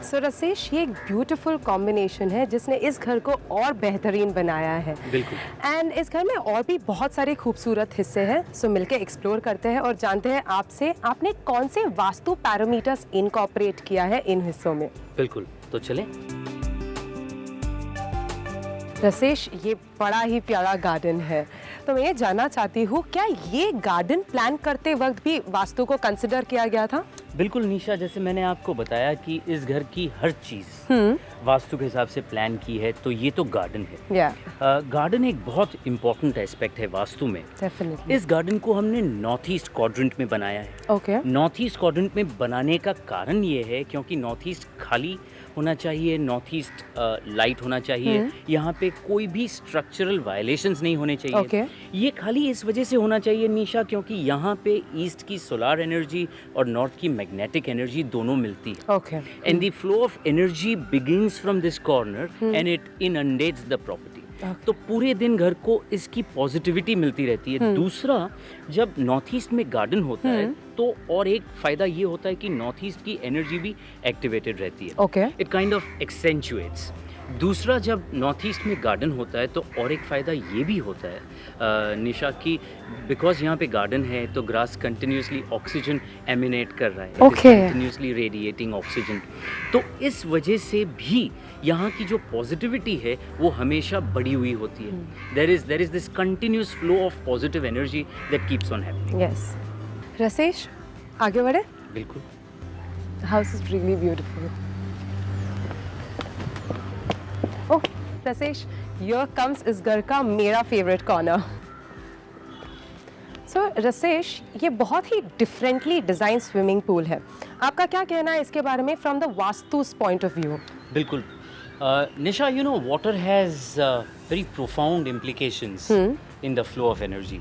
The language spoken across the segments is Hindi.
सो रसेश, ये एक ब्यूटीफुल कॉम्बिनेशन है जिसने इस घर को और बेहतरीन बनाया है। बिल्कुल। एंड इस घर में और भी बहुत सारे खूबसूरत हिस्से हैं। सो मिलके एक्सप्लोर करते हैं और जानते हैं आपसे, आपने कौन से वास्तु पैरामीटर्स इनकॉर्पोरेट किया है इन हिस्सों में। बिल्कुल, तो चलें। रसेश, ये बड़ा ही प्यारा गार्डन है, तो मैं ये जानना चाहती हूँ, क्या ये गार्डन प्लान करते वक्त भी वास्तु को कंसिडर किया गया था? बिल्कुल निशा, जैसे मैंने आपको बताया कि इस घर की हर चीज़ वास्तु के हिसाब से प्लान की है, तो ये तो गार्डन है। गार्डन एक बहुत इम्पोर्टेंट एस्पेक्ट है वास्तु में। डेफिनेटली। इस गार्डन को हमने नॉर्थ ईस्ट क्वाड्रेंट में बनाया है। ओके। नॉर्थ ईस्ट क्वाड्रेंट में बनाने का कारण ये है क्योंकि नॉर्थ ईस्ट खाली होना चाहिए, नॉर्थ ईस्ट लाइट होना चाहिए, यहाँ पे कोई भी स्ट्रक्चरल वायलेशंस नहीं होने चाहिए। Okay. ये खाली इस वजह से होना चाहिए निशा, क्योंकि यहाँ पे ईस्ट की सोलार एनर्जी और नॉर्थ की मैग्नेटिक एनर्जी दोनों मिलती है। Okay. And the flow of energy begins from this corner and it inundates the property. तो पूरे दिन घर को इसकी पॉजिटिविटी मिलती रहती है। दूसरा, जब नॉर्थ ईस्ट में गार्डन होता है तो और एक फ़ायदा ये होता है कि नॉर्थ ईस्ट की एनर्जी भी एक्टिवेटेड रहती है। Okay. It kind of accentuates. दूसरा, जब नॉर्थ ईस्ट में गार्डन होता है तो और एक फ़ायदा ये भी होता है निशा की, बिकॉज यहाँ पे गार्डन है तो ग्रास कंटिन्यूसली ऑक्सीजन एमिनेट कर रहा है, कंटिन्यूसली रेडिएटिंग ऑक्सीजन। तो इस वजह से भी यहाँ की जो पॉजिटिविटी है वो हमेशा बढ़ी हुई होती है। There is this continuous flow of positive energy that keeps on happening. Yes. Rasesh, आगे बढ़े। बिल्कुल। House is really beautiful. Oh Rasesh, here comes इस घर का मेरा फेवरेट कॉर्नर। सो रसेश, ये बहुत ही डिफरेंटली डिज़ाइन स्विमिंग पूल है। आपका क्या कहना है इसके बारे में from the Vastu's point of view? बिल्कुल Nisha, you know water has very profound implications in the flow of energy.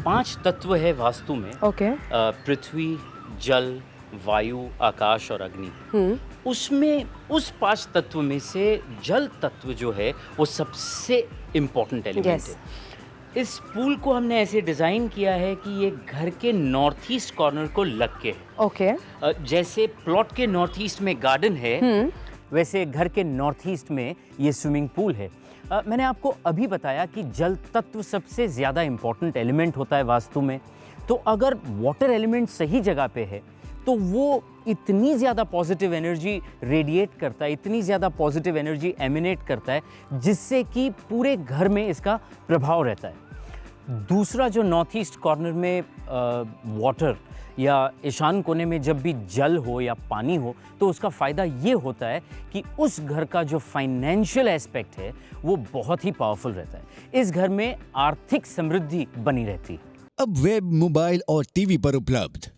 5 तत्व है वास्तु में। ओके। पृथ्वी, जल, वायु, आकाश और अग्नि। उसमें उस 5 तत्व में से जल तत्व जो है वो सबसे इम्पोर्टेंट एलिमेंट है। इस पूल को हमने ऐसे डिज़ाइन किया है कि ये घर के नॉर्थ ईस्ट कॉर्नर को लग के है। ओके। जैसे प्लॉट के नॉर्थ ईस्ट में गार्डन है, वैसे घर के नॉर्थ ईस्ट में ये स्विमिंग पूल है। मैंने आपको अभी बताया कि जल तत्व सबसे ज़्यादा इम्पोर्टेंट एलिमेंट होता है वास्तु में। तो अगर वाटर एलिमेंट सही जगह पे है तो वो इतनी ज़्यादा पॉजिटिव एनर्जी रेडिएट करता है, इतनी ज़्यादा पॉजिटिव एनर्जी एमिनेट करता है, जिससे कि पूरे घर में इसका प्रभाव रहता है। दूसरा, जो नॉर्थ ईस्ट कॉर्नर में वाटर या ईशान कोने में जब भी जल हो या पानी हो तो उसका फ़ायदा ये होता है कि उस घर का जो फाइनेंशियल एस्पेक्ट है वो बहुत ही पावरफुल रहता है। इस घर में आर्थिक समृद्धि बनी रहती है। अब वेब, मोबाइल और टीवी पर उपलब्ध